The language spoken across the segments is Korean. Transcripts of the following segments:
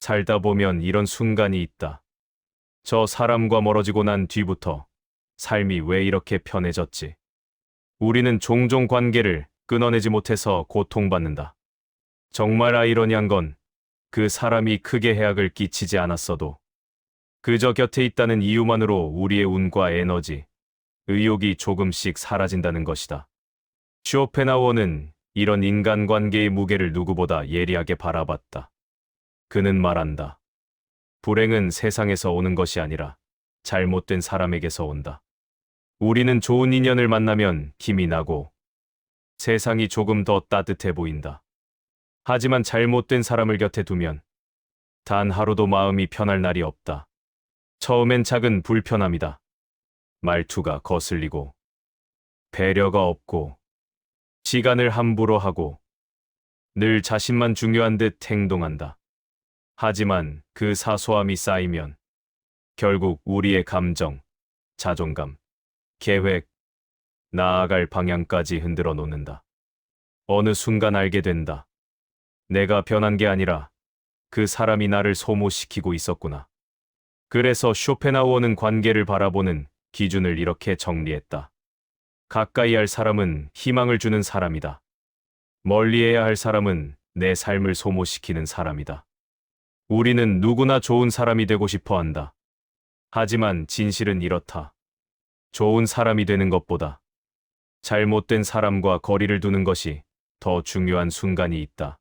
살다 보면 이런 순간이 있다. 저 사람과 멀어지고 난 뒤부터 삶이 왜 이렇게 편해졌지? 우리는 종종 관계를 끊어내지 못해서 고통받는다. 정말 아이러니한 건 그 사람이 크게 해악을 끼치지 않았어도 그저 곁에 있다는 이유만으로 우리의 운과 에너지, 의욕이 조금씩 사라진다는 것이다. 쇼펜하우어는 이런 인간관계의 무게를 누구보다 예리하게 바라봤다. 그는 말한다. 불행은 세상에서 오는 것이 아니라 잘못된 사람에게서 온다. 우리는 좋은 인연을 만나면 힘이 나고 세상이 조금 더 따뜻해 보인다. 하지만 잘못된 사람을 곁에 두면 단 하루도 마음이 편할 날이 없다. 처음엔 작은 불편함이다. 말투가 거슬리고 배려가 없고 시간을 함부로 하고 늘 자신만 중요한 듯 행동한다. 하지만 그 사소함이 쌓이면 결국 우리의 감정, 자존감, 계획, 나아갈 방향까지 흔들어 놓는다. 어느 순간 알게 된다. 내가 변한 게 아니라 그 사람이 나를 소모시키고 있었구나. 그래서 쇼펜하우어는 관계를 바라보는 기준을 이렇게 정리했다. 가까이 할 사람은 희망을 주는 사람이다. 멀리해야 할 사람은 내 삶을 소모시키는 사람이다. 우리는 누구나 좋은 사람이 되고 싶어 한다. 하지만 진실은 이렇다. 좋은 사람이 되는 것보다 잘못된 사람과 거리를 두는 것이 더 중요한 순간이 있다.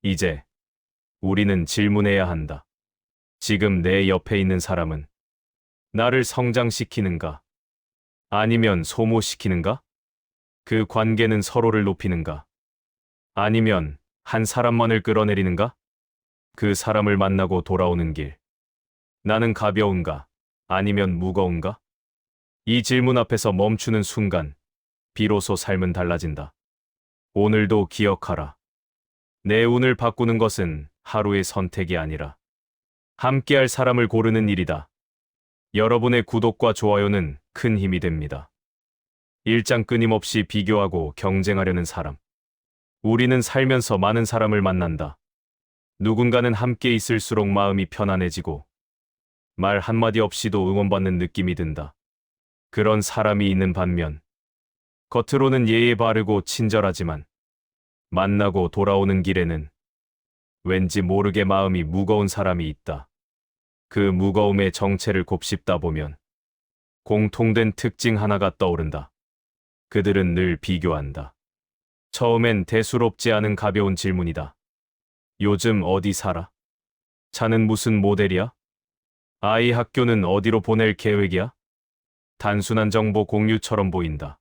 이제 우리는 질문해야 한다. 지금 내 옆에 있는 사람은 나를 성장시키는가? 아니면 소모시키는가? 그 관계는 서로를 높이는가? 아니면 한 사람만을 끌어내리는가? 그 사람을 만나고 돌아오는 길. 나는 가벼운가? 아니면 무거운가? 이 질문 앞에서 멈추는 순간, 비로소 삶은 달라진다. 오늘도 기억하라. 내 운을 바꾸는 것은 하루의 선택이 아니라 함께할 사람을 고르는 일이다. 여러분의 구독과 좋아요는 큰 힘이 됩니다. 일장 끊임없이 비교하고 경쟁하려는 사람. 우리는 살면서 많은 사람을 만난다. 누군가는 함께 있을수록 마음이 편안해지고 말 한마디 없이도 응원받는 느낌이 든다. 그런 사람이 있는 반면 겉으로는 예의 바르고 친절하지만 만나고 돌아오는 길에는 왠지 모르게 마음이 무거운 사람이 있다. 그 무거움의 정체를 곱씹다 보면 공통된 특징 하나가 떠오른다. 그들은 늘 비교한다. 처음엔 대수롭지 않은 가벼운 질문이다. 요즘 어디 살아? 차는 무슨 모델이야? 아이 학교는 어디로 보낼 계획이야? 단순한 정보 공유처럼 보인다.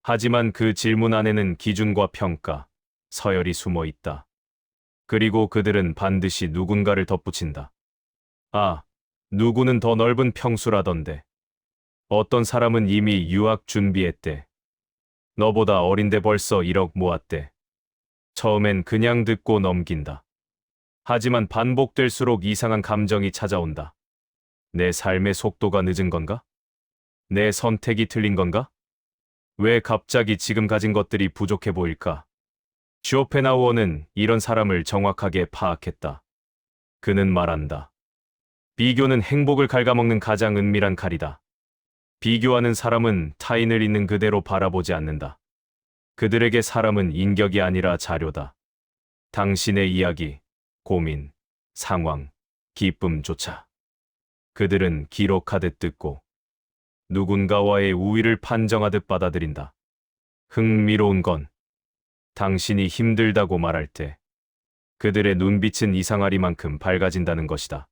하지만 그 질문 안에는 기준과 평가, 서열이 숨어 있다. 그리고 그들은 반드시 누군가를 덧붙인다. 아, 누구는 더 넓은 평수라던데. 어떤 사람은 이미 유학 준비했대. 너보다 어린데 벌써 1억 모았대. 처음엔 그냥 듣고 넘긴다. 하지만 반복될수록 이상한 감정이 찾아온다. 내 삶의 속도가 늦은 건가? 내 선택이 틀린 건가? 왜 갑자기 지금 가진 것들이 부족해 보일까? 쇼펜하우어는 이런 사람을 정확하게 파악했다. 그는 말한다. 비교는 행복을 갉아먹는 가장 은밀한 칼이다. 비교하는 사람은 타인을 있는 그대로 바라보지 않는다. 그들에게 사람은 인격이 아니라 자료다. 당신의 이야기, 고민, 상황, 기쁨조차 그들은 기록하듯 듣고 누군가와의 우위를 판정하듯 받아들인다. 흥미로운 건 당신이 힘들다고 말할 때 그들의 눈빛은 이상하리만큼 밝아진다는 것이다.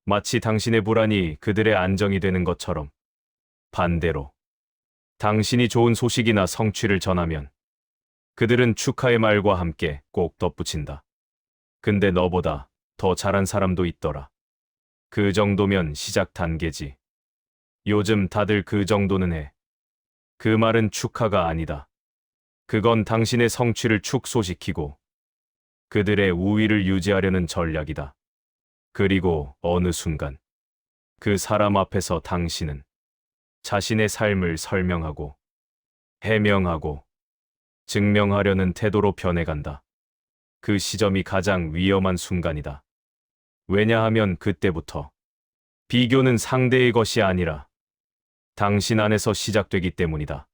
마치 당신의 불안이 그들의 안정이 되는 것처럼. 반대로 당신이 좋은 소식이나 성취를 전하면 그들은 축하의 말과 함께 꼭 덧붙인다. 근데 너보다 더 잘한 사람도 있더라. 그 정도면 시작 단계지. 요즘 다들 그 정도는 해. 그 말은 축하가 아니다. 그건 당신의 성취를 축소시키고 그들의 우위를 유지하려는 전략이다. 그리고 어느 순간 그 사람 앞에서 당신은 자신의 삶을 설명하고 해명하고 증명하려는 태도로 변해간다. 그 시점이 가장 위험한 순간이다. 왜냐하면 그때부터 비교는 상대의 것이 아니라 당신 안에서 시작되기 때문이다.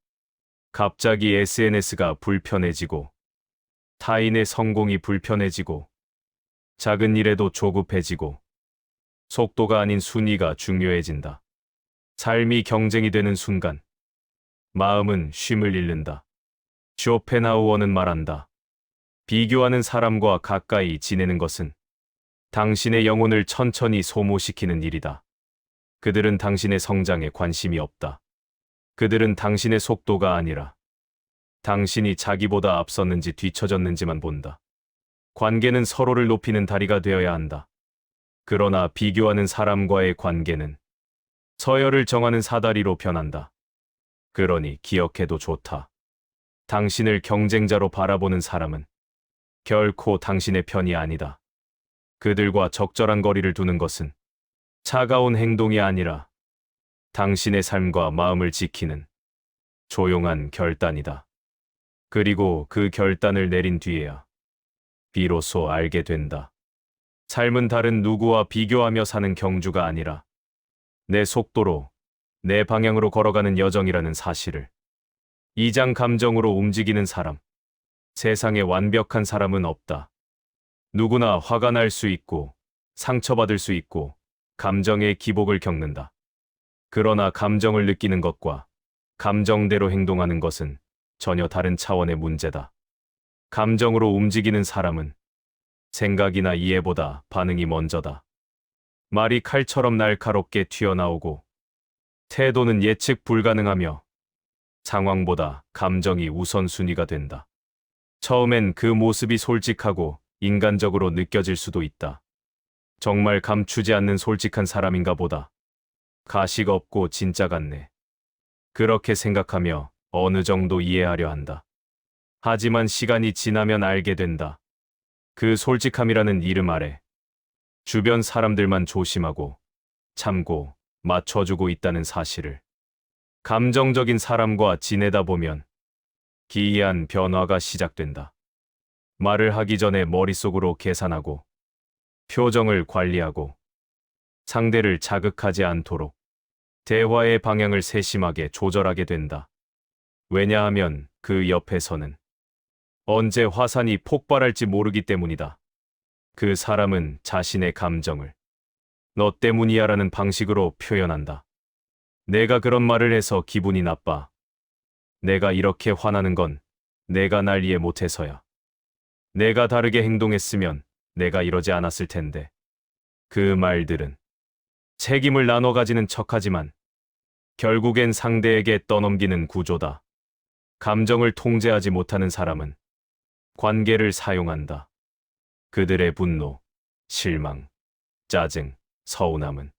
갑자기 SNS가 불편해지고, 타인의 성공이 불편해지고, 작은 일에도 조급해지고, 속도가 아닌 순위가 중요해진다. 삶이 경쟁이 되는 순간, 마음은 쉼을 잃는다. 쇼펜하우어는 말한다. 비교하는 사람과 가까이 지내는 것은 당신의 영혼을 천천히 소모시키는 일이다. 그들은 당신의 성장에 관심이 없다. 그들은 당신의 속도가 아니라 당신이 자기보다 앞섰는지 뒤처졌는지만 본다. 관계는 서로를 높이는 다리가 되어야 한다. 그러나 비교하는 사람과의 관계는 서열을 정하는 사다리로 변한다. 그러니 기억해도 좋다. 당신을 경쟁자로 바라보는 사람은 결코 당신의 편이 아니다. 그들과 적절한 거리를 두는 것은 차가운 행동이 아니라 당신의 삶과 마음을 지키는 조용한 결단이다. 그리고 그 결단을 내린 뒤에야 비로소 알게 된다. 삶은 다른 누구와 비교하며 사는 경주가 아니라 내 속도로, 내 방향으로 걸어가는 여정이라는 사실을. 이장 감정으로 움직이는 사람. 세상에 완벽한 사람은 없다. 누구나 화가 날 수 있고, 상처받을 수 있고, 감정의 기복을 겪는다. 그러나 감정을 느끼는 것과 감정대로 행동하는 것은 전혀 다른 차원의 문제다. 감정으로 움직이는 사람은 생각이나 이해보다 반응이 먼저다. 말이 칼처럼 날카롭게 튀어나오고, 태도는 예측 불가능하며 상황보다 감정이 우선순위가 된다. 처음엔 그 모습이 솔직하고 인간적으로 느껴질 수도 있다. 정말 감추지 않는 솔직한 사람인가 보다. 가식 없고 진짜 같네. 그렇게 생각하며 어느 정도 이해하려 한다. 하지만 시간이 지나면 알게 된다. 그 솔직함이라는 이름 아래 주변 사람들만 조심하고 참고 맞춰주고 있다는 사실을. 감정적인 사람과 지내다 보면 기이한 변화가 시작된다. 말을 하기 전에 머릿속으로 계산하고 표정을 관리하고 상대를 자극하지 않도록 대화의 방향을 세심하게 조절하게 된다. 왜냐하면 그 옆에서는 언제 화산이 폭발할지 모르기 때문이다. 그 사람은 자신의 감정을 너 때문이야라는 방식으로 표현한다. 내가 그런 말을 해서 기분이 나빠. 내가 이렇게 화나는 건 내가 날 이해 못해서야. 내가 다르게 행동했으면 내가 이러지 않았을 텐데. 그 말들은 책임을 나눠 가지는 척하지만 결국엔 상대에게 떠넘기는 구조다. 감정을 통제하지 못하는 사람은 관계를 사용한다. 그들의 분노, 실망, 짜증, 서운함은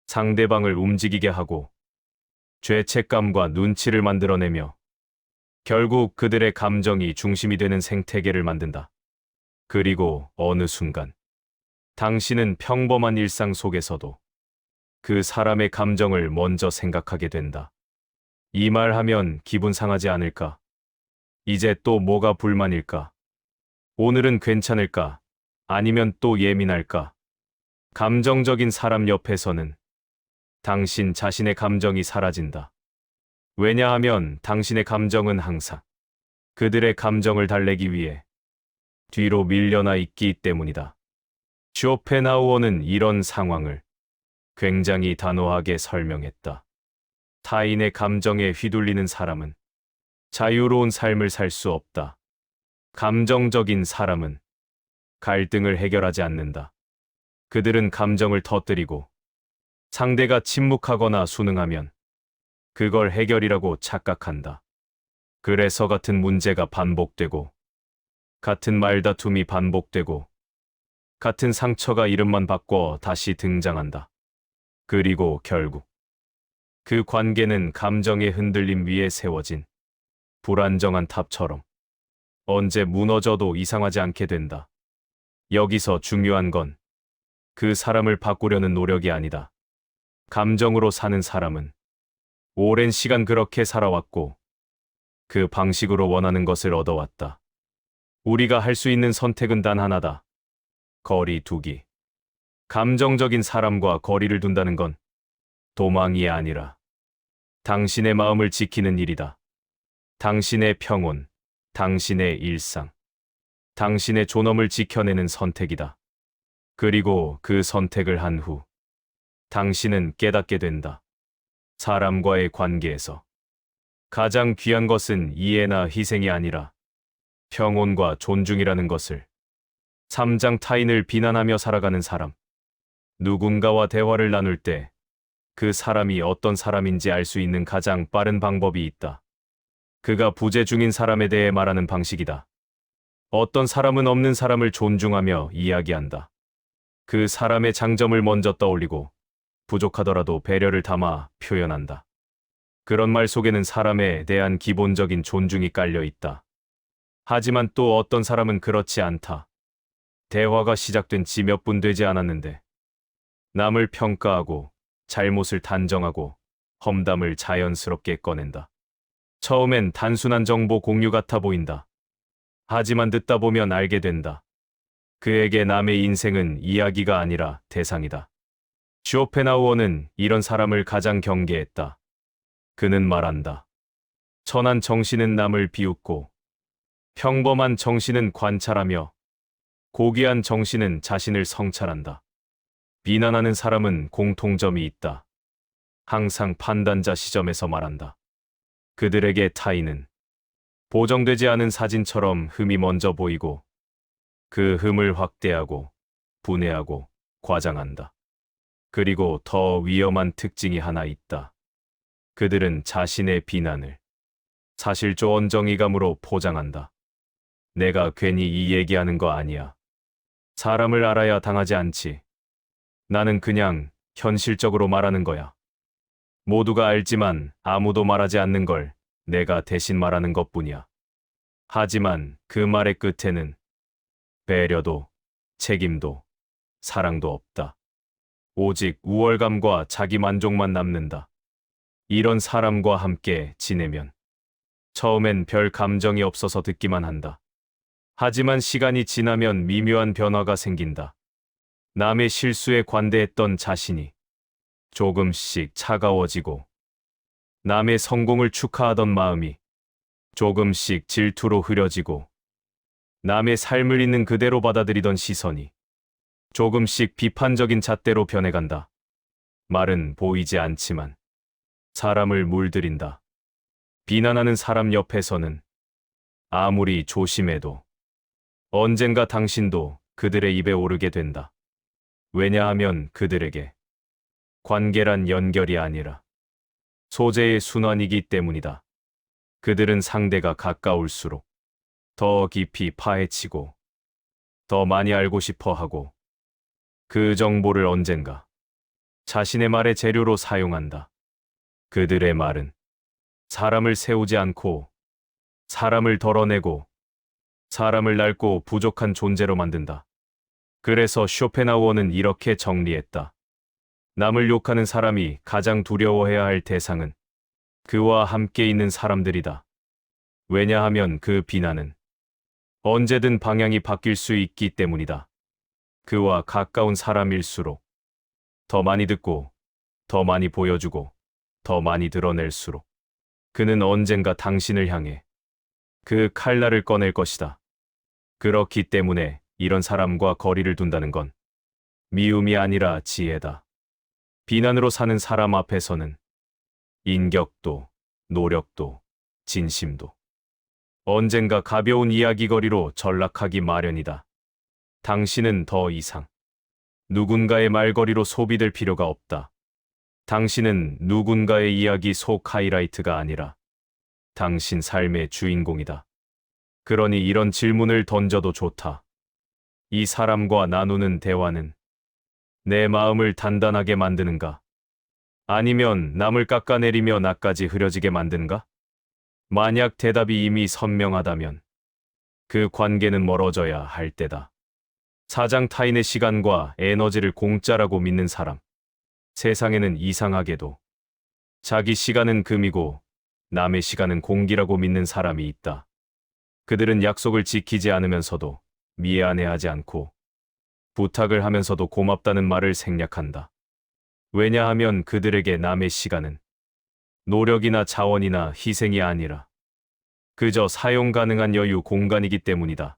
상대방을 움직이게 하고 죄책감과 눈치를 만들어내며 결국 그들의 감정이 중심이 되는 생태계를 만든다. 그리고 어느 순간 당신은 평범한 일상 속에서도 그 사람의 감정을 먼저 생각하게 된다. 이 말 하면 기분 상하지 않을까? 이제 또 뭐가 불만일까? 오늘은 괜찮을까? 아니면 또 예민할까? 감정적인 사람 옆에서는 당신 자신의 감정이 사라진다. 왜냐하면 당신의 감정은 항상 그들의 감정을 달래기 위해 뒤로 밀려나 있기 때문이다. 쇼펜하우어는 이런 상황을 굉장히 단호하게 설명했다. 타인의 감정에 휘둘리는 사람은 자유로운 삶을 살 수 없다. 감정적인 사람은 갈등을 해결하지 않는다. 그들은 감정을 터뜨리고 상대가 침묵하거나 순응하면 그걸 해결이라고 착각한다. 그래서 같은 문제가 반복되고 같은 말다툼이 반복되고 같은 상처가 이름만 바꿔 다시 등장한다. 그리고 결국 그 관계는 감정의 흔들림 위에 세워진 불안정한 탑처럼 언제 무너져도 이상하지 않게 된다. 여기서 중요한 건 그 사람을 바꾸려는 노력이 아니다. 감정으로 사는 사람은 오랜 시간 그렇게 살아왔고 그 방식으로 원하는 것을 얻어왔다. 우리가 할 수 있는 선택은 단 하나다. 거리 두기. 감정적인 사람과 거리를 둔다는 건 도망이 아니라 당신의 마음을 지키는 일이다. 당신의 평온, 당신의 일상, 당신의 존엄을 지켜내는 선택이다. 그리고 그 선택을 한 후, 당신은 깨닫게 된다. 사람과의 관계에서 가장 귀한 것은 이해나 희생이 아니라 평온과 존중이라는 것을. 3장 타인을 비난하며 살아가는 사람. 누군가와 대화를 나눌 때 그 사람이 어떤 사람인지 알 수 있는 가장 빠른 방법이 있다. 그가 부재 중인 사람에 대해 말하는 방식이다. 어떤 사람은 없는 사람을 존중하며 이야기한다. 그 사람의 장점을 먼저 떠올리고 부족하더라도 배려를 담아 표현한다. 그런 말 속에는 사람에 대한 기본적인 존중이 깔려 있다. 하지만 또 어떤 사람은 그렇지 않다. 대화가 시작된 지 몇 분 되지 않았는데 남을 평가하고 잘못을 단정하고 험담을 자연스럽게 꺼낸다. 처음엔 단순한 정보 공유 같아 보인다. 하지만 듣다 보면 알게 된다. 그에게 남의 인생은 이야기가 아니라 대상이다. 쇼펜하우어는 이런 사람을 가장 경계했다. 그는 말한다. 천한 정신은 남을 비웃고 평범한 정신은 관찰하며 고귀한 정신은 자신을 성찰한다. 비난하는 사람은 공통점이 있다. 항상 판단자 시점에서 말한다. 그들에게 타인은 보정되지 않은 사진처럼 흠이 먼저 보이고 그 흠을 확대하고 분해하고 과장한다. 그리고 더 위험한 특징이 하나 있다. 그들은 자신의 비난을 사실조언 정의감으로 포장한다. 내가 괜히 이 얘기하는 거 아니야. 사람을 알아야 당하지 않지. 나는 그냥 현실적으로 말하는 거야. 모두가 알지만 아무도 말하지 않는 걸 내가 대신 말하는 것뿐이야. 하지만 그 말의 끝에는 배려도 책임도 사랑도 없다. 오직 우월감과 자기 만족만 남는다. 이런 사람과 함께 지내면 처음엔 별 감정이 없어서 듣기만 한다. 하지만 시간이 지나면 미묘한 변화가 생긴다. 남의 실수에 관대했던 자신이 조금씩 차가워지고 남의 성공을 축하하던 마음이 조금씩 질투로 흐려지고 남의 삶을 있는 그대로 받아들이던 시선이 조금씩 비판적인 잣대로 변해간다. 말은 보이지 않지만 사람을 물들인다. 비난하는 사람 옆에서는 아무리 조심해도 언젠가 당신도 그들의 입에 오르게 된다. 왜냐하면 그들에게 관계란 연결이 아니라 소재의 순환이기 때문이다. 그들은 상대가 가까울수록 더 깊이 파헤치고 더 많이 알고 싶어 하고 그 정보를 언젠가 자신의 말의 재료로 사용한다. 그들의 말은 사람을 세우지 않고 사람을 덜어내고 사람을 낡고 부족한 존재로 만든다. 그래서 쇼펜하우어는 이렇게 정리했다. 남을 욕하는 사람이 가장 두려워해야 할 대상은 그와 함께 있는 사람들이다. 왜냐하면 그 비난은 언제든 방향이 바뀔 수 있기 때문이다. 그와 가까운 사람일수록 더 많이 듣고 더 많이 보여주고 더 많이 드러낼수록 그는 언젠가 당신을 향해 그 칼날을 꺼낼 것이다. 그렇기 때문에 이런 사람과 거리를 둔다는 건 미움이 아니라 지혜다. 비난으로 사는 사람 앞에서는 인격도, 노력도, 진심도 언젠가 가벼운 이야기거리로 전락하기 마련이다. 당신은 더 이상 누군가의 말거리로 소비될 필요가 없다. 당신은 누군가의 이야기 속 하이라이트가 아니라 당신 삶의 주인공이다. 그러니 이런 질문을 던져도 좋다. 이 사람과 나누는 대화는 내 마음을 단단하게 만드는가? 아니면 남을 깎아내리며 나까지 흐려지게 만드는가? 만약 대답이 이미 선명하다면 그 관계는 멀어져야 할 때다. 사장 타인의 시간과 에너지를 공짜라고 믿는 사람. 세상에는 이상하게도 자기 시간은 금이고 남의 시간은 공기라고 믿는 사람이 있다. 그들은 약속을 지키지 않으면서도 미안해하지 않고 부탁을 하면서도 고맙다는 말을 생략한다. 왜냐하면 그들에게 남의 시간은 노력이나 자원이나 희생이 아니라 그저 사용 가능한 여유 공간이기 때문이다.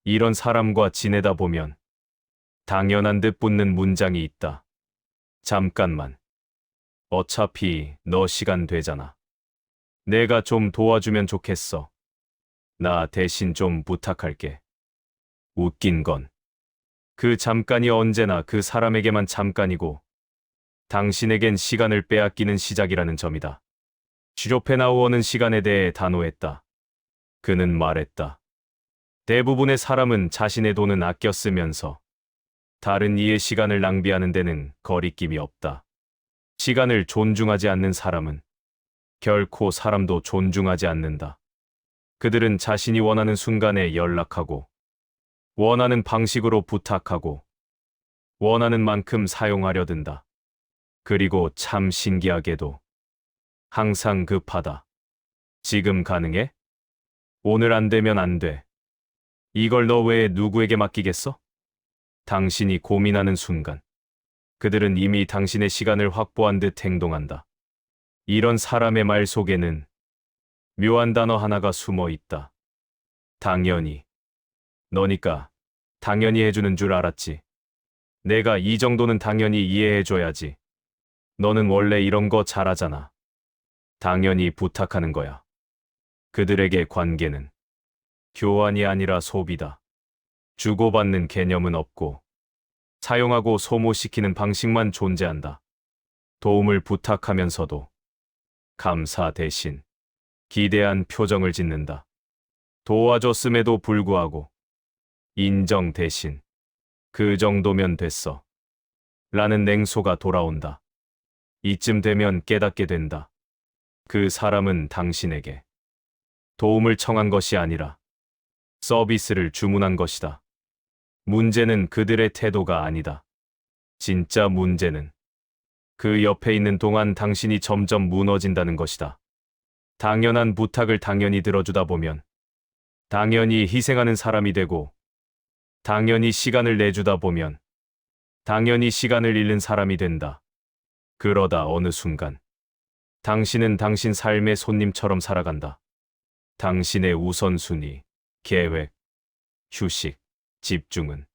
이런 사람과 지내다 보면 당연한 듯 붙는 문장이 있다. 잠깐만. 어차피 너 시간 되잖아. 내가 좀 도와주면 좋겠어. 나 대신 좀 부탁할게. 웃긴 건 그 잠깐이 언제나 그 사람에게만 잠깐이고 당신에겐 시간을 빼앗기는 시작이라는 점이다. 쇼펜하우어는 시간에 대해 단호했다. 그는 말했다. 대부분의 사람은 자신의 돈은 아껴 쓰면서 다른 이의 시간을 낭비하는 데는 거리낌이 없다. 시간을 존중하지 않는 사람은 결코 사람도 존중하지 않는다. 그들은 자신이 원하는 순간에 연락하고 원하는 방식으로 부탁하고 원하는 만큼 사용하려 든다. 그리고 참 신기하게도 항상 급하다. 지금 가능해? 오늘 안 되면 안 돼. 이걸 너 외에 누구에게 맡기겠어? 당신이 고민하는 순간 그들은 이미 당신의 시간을 확보한 듯 행동한다. 이런 사람의 말 속에는 묘한 단어 하나가 숨어 있다. 당연히. 너니까 당연히 해주는 줄 알았지. 내가 이 정도는 당연히 이해해줘야지. 너는 원래 이런 거 잘하잖아. 당연히 부탁하는 거야. 그들에게 관계는 교환이 아니라 소비다. 주고받는 개념은 없고 사용하고 소모시키는 방식만 존재한다. 도움을 부탁하면서도 감사 대신 기대한 표정을 짓는다. 도와줬음에도 불구하고 인정 대신 그 정도면 됐어. 라는 냉소가 돌아온다. 이쯤 되면 깨닫게 된다. 그 사람은 당신에게 도움을 청한 것이 아니라 서비스를 주문한 것이다. 문제는 그들의 태도가 아니다. 진짜 문제는 그 옆에 있는 동안 당신이 점점 무너진다는 것이다. 당연한 부탁을 당연히 들어주다 보면 당연히 희생하는 사람이 되고 당연히 시간을 내주다 보면 당연히 시간을 잃는 사람이 된다. 그러다 어느 순간 당신은 당신 삶의 손님처럼 살아간다. 당신의 우선순위, 계획, 휴식, 집중은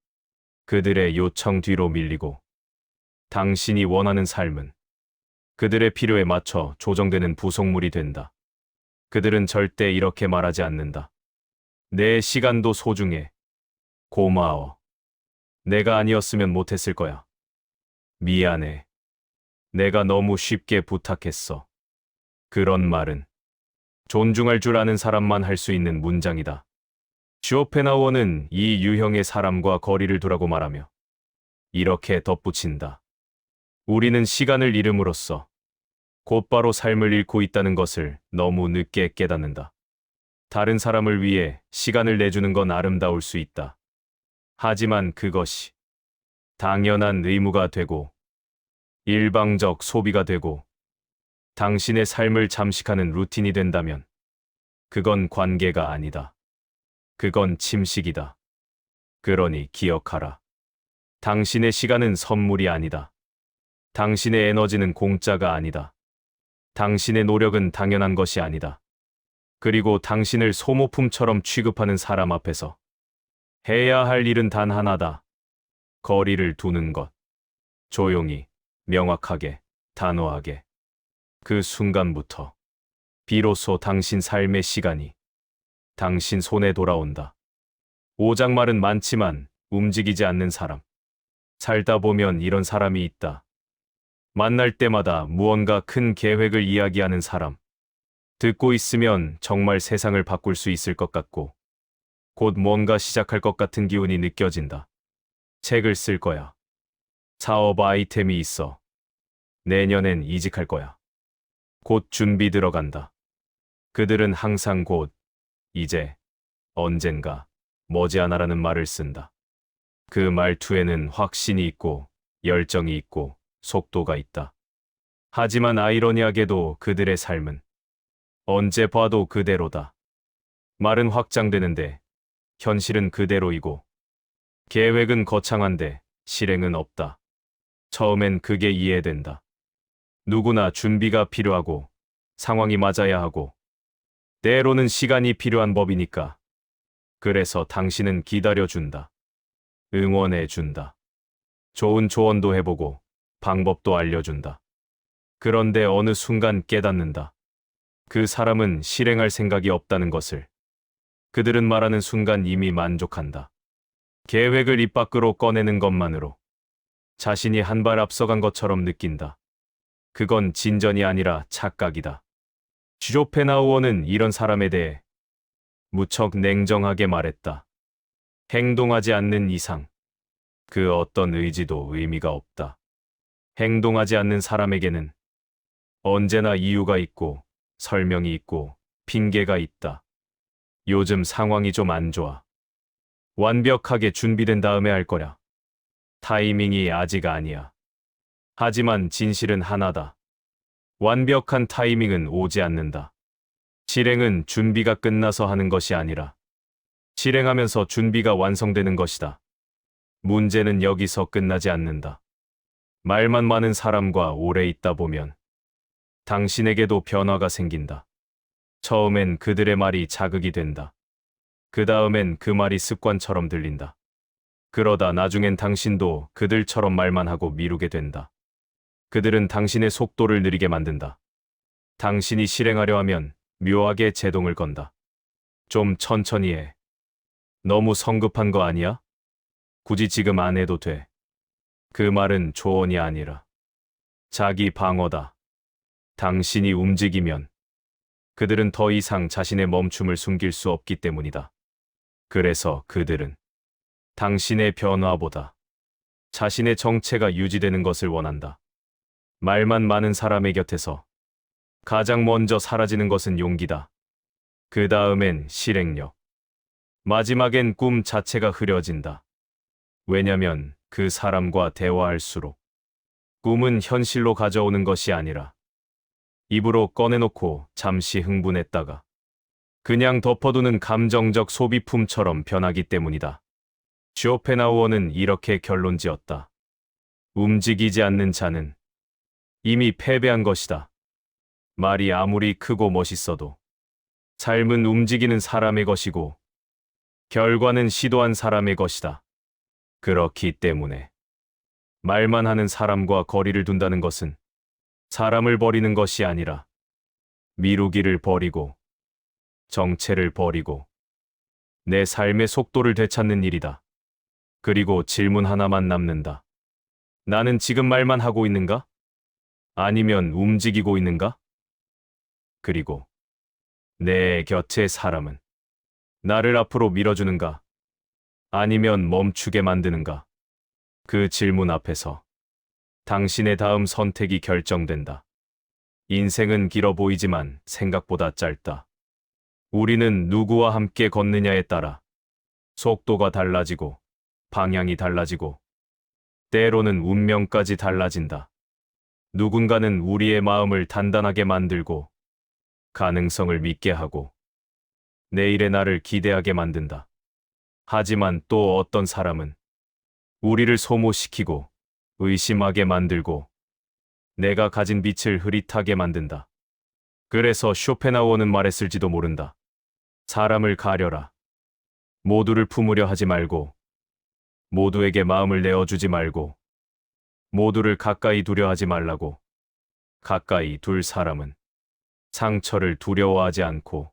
그들의 요청 뒤로 밀리고 당신이 원하는 삶은 그들의 필요에 맞춰 조정되는 부속물이 된다. 그들은 절대 이렇게 말하지 않는다. 내 시간도 소중해. 고마워. 내가 아니었으면 못했을 거야. 미안해. 내가 너무 쉽게 부탁했어. 그런 말은 존중할 줄 아는 사람만 할 수 있는 문장이다. 쇼펜하우어는 이 유형의 사람과 거리를 두라고 말하며 이렇게 덧붙인다. 우리는 시간을 잃음으로써 곧바로 삶을 잃고 있다는 것을 너무 늦게 깨닫는다. 다른 사람을 위해 시간을 내주는 건 아름다울 수 있다. 하지만 그것이 당연한 의무가 되고 일방적 소비가 되고 당신의 삶을 잠식하는 루틴이 된다면 그건 관계가 아니다. 그건 침식이다. 그러니 기억하라. 당신의 시간은 선물이 아니다. 당신의 에너지는 공짜가 아니다. 당신의 노력은 당연한 것이 아니다. 그리고 당신을 소모품처럼 취급하는 사람 앞에서 해야 할 일은 단 하나다. 거리를 두는 것. 조용히, 명확하게, 단호하게. 그 순간부터 비로소 당신 삶의 시간이 당신 손에 돌아온다. 오장말은 많지만 움직이지 않는 사람. 살다 보면 이런 사람이 있다. 만날 때마다 무언가 큰 계획을 이야기하는 사람. 듣고 있으면 정말 세상을 바꿀 수 있을 것 같고 곧 뭔가 시작할 것 같은 기운이 느껴진다. 책을 쓸 거야. 사업 아이템이 있어. 내년엔 이직할 거야. 곧 준비 들어간다. 그들은 항상 곧, 이제, 언젠가, 머지않아라는 말을 쓴다. 그 말투에는 확신이 있고 열정이 있고 속도가 있다. 하지만 아이러니하게도 그들의 삶은 언제 봐도 그대로다. 말은 확장되는데 현실은 그대로이고 계획은 거창한데 실행은 없다. 처음엔 그게 이해된다. 누구나 준비가 필요하고 상황이 맞아야 하고 때로는 시간이 필요한 법이니까. 그래서 당신은 기다려준다. 응원해준다. 좋은 조언도 해보고 방법도 알려준다. 그런데 어느 순간 깨닫는다. 그 사람은 실행할 생각이 없다는 것을. 그들은 말하는 순간 이미 만족한다. 계획을 입 밖으로 꺼내는 것만으로 자신이 한 발 앞서간 것처럼 느낀다. 그건 진전이 아니라 착각이다. 쇼펜하우어는 이런 사람에 대해 무척 냉정하게 말했다. 행동하지 않는 이상 그 어떤 의지도 의미가 없다. 행동하지 않는 사람에게는 언제나 이유가 있고 설명이 있고 핑계가 있다. 요즘 상황이 좀 안 좋아. 완벽하게 준비된 다음에 할 거야. 타이밍이 아직 아니야. 하지만 진실은 하나다. 완벽한 타이밍은 오지 않는다. 실행은 준비가 끝나서 하는 것이 아니라 실행하면서 준비가 완성되는 것이다. 문제는 여기서 끝나지 않는다. 말만 많은 사람과 오래 있다 보면 당신에게도 변화가 생긴다. 처음엔 그들의 말이 자극이 된다. 그 다음엔 그 말이 습관처럼 들린다. 그러다 나중엔 당신도 그들처럼 말만 하고 미루게 된다. 그들은 당신의 속도를 느리게 만든다. 당신이 실행하려 하면 묘하게 제동을 건다. 좀 천천히 해. 너무 성급한 거 아니야? 굳이 지금 안 해도 돼. 그 말은 조언이 아니라 자기 방어다. 당신이 움직이면 그들은 더 이상 자신의 멈춤을 숨길 수 없기 때문이다. 그래서 그들은 당신의 변화보다 자신의 정체가 유지되는 것을 원한다. 말만 많은 사람의 곁에서 가장 먼저 사라지는 것은 용기다. 그 다음엔 실행력. 마지막엔 꿈 자체가 흐려진다. 왜냐면 그 사람과 대화할수록 꿈은 현실로 가져오는 것이 아니라 입으로 꺼내놓고 잠시 흥분했다가 그냥 덮어두는 감정적 소비품처럼 변하기 때문이다. 쇼펜하우어는 이렇게 결론지었다. 움직이지 않는 자는 이미 패배한 것이다. 말이 아무리 크고 멋있어도 삶은 움직이는 사람의 것이고 결과는 시도한 사람의 것이다. 그렇기 때문에 말만 하는 사람과 거리를 둔다는 것은 사람을 버리는 것이 아니라 미루기를 버리고 정체를 버리고 내 삶의 속도를 되찾는 일이다. 그리고 질문 하나만 남는다. 나는 지금 말만 하고 있는가? 아니면 움직이고 있는가? 그리고 내 곁의 사람은 나를 앞으로 밀어주는가? 아니면 멈추게 만드는가? 그 질문 앞에서 당신의 다음 선택이 결정된다. 인생은 길어 보이지만 생각보다 짧다. 우리는 누구와 함께 걷느냐에 따라 속도가 달라지고 방향이 달라지고 때로는 운명까지 달라진다. 누군가는 우리의 마음을 단단하게 만들고 가능성을 믿게 하고 내일의 나를 기대하게 만든다. 하지만 또 어떤 사람은 우리를 소모시키고 의심하게 만들고 내가 가진 빛을 흐릿하게 만든다. 그래서 쇼펜하우어는 말했을지도 모른다. 사람을 가려라. 모두를 품으려 하지 말고 모두에게 마음을 내어주지 말고 모두를 가까이 두려 하지 말라고. 가까이 둘 사람은 상처를 두려워하지 않고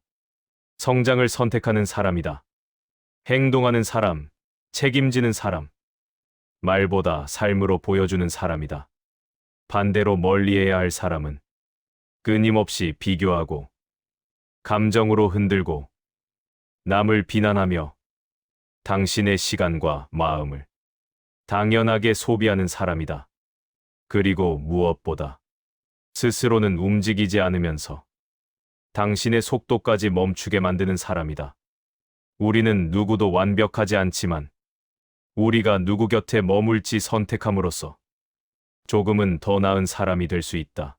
성장을 선택하는 사람이다. 행동하는 사람, 책임지는 사람, 말보다 삶으로 보여주는 사람이다. 반대로 멀리해야 할 사람은 끊임없이 비교하고 감정으로 흔들고 남을 비난하며 당신의 시간과 마음을 당연하게 소비하는 사람이다. 그리고 무엇보다 스스로는 움직이지 않으면서 당신의 속도까지 멈추게 만드는 사람이다. 우리는 누구도 완벽하지 않지만 우리가 누구 곁에 머물지 선택함으로써 조금은 더 나은 사람이 될 수 있다.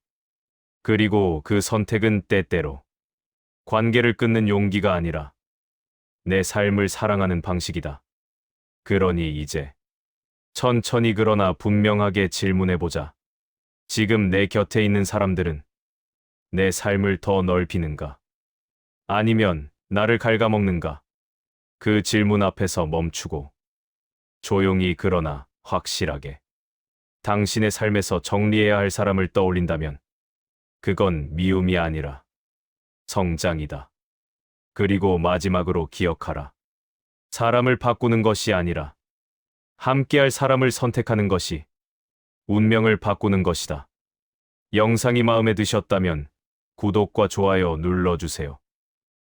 그리고 그 선택은 때때로 관계를 끊는 용기가 아니라 내 삶을 사랑하는 방식이다. 그러니 이제 천천히 그러나 분명하게 질문해보자. 지금 내 곁에 있는 사람들은 내 삶을 더 넓히는가? 아니면 나를 갉아먹는가? 그 질문 앞에서 멈추고 조용히 그러나 확실하게 당신의 삶에서 정리해야 할 사람을 떠올린다면 그건 미움이 아니라 성장이다. 그리고 마지막으로 기억하라. 사람을 바꾸는 것이 아니라 함께할 사람을 선택하는 것이 운명을 바꾸는 것이다. 영상이 마음에 드셨다면 구독과 좋아요 눌러주세요.